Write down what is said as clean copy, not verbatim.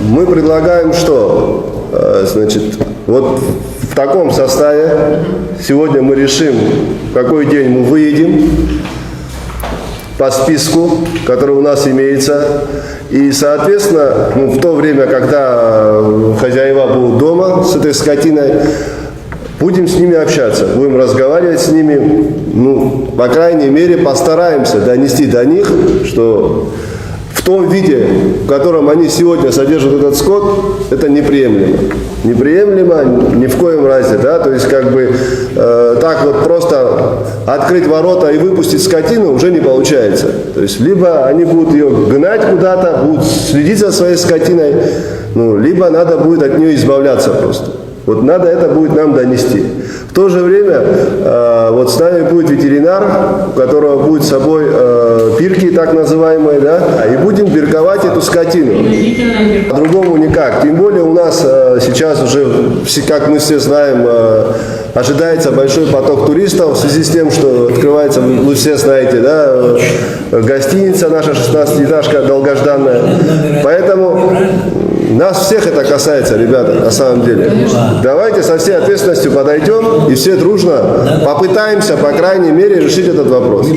Мы предлагаем что? Значит, вот в таком составе сегодня мы решим, в какой день мы выедем по списку, который у нас имеется. И, соответственно, в то время, когда хозяева будут дома с этой скотиной, будем с ними общаться, будем разговаривать с ними, по крайней мере, постараемся донести до них, что в том виде, в котором они сегодня содержат этот скот, это неприемлемо. Неприемлемо ни в коем разе, да, то есть так вот просто открыть ворота и выпустить скотину уже не получается. То есть либо они будут ее гнать куда-то, будут следить за своей скотиной, либо надо будет от нее избавляться просто. Вот надо это будет нам донести. В то же время вот с нами будет ветеринар, у которого будет с собой пирки так называемые, да, и будем пирковать эту скотину. По-другому никак. Тем более у нас сейчас уже, как мы все знаем, ожидается большой поток туристов в связи с тем, что открывается, вы все знаете, да, гостиница наша 16-этажка долгожданная. Поэтому нас всех это касается, ребята, на самом деле. Давайте со всей ответственностью подойдем и все дружно попытаемся, по крайней мере, решить этот вопрос.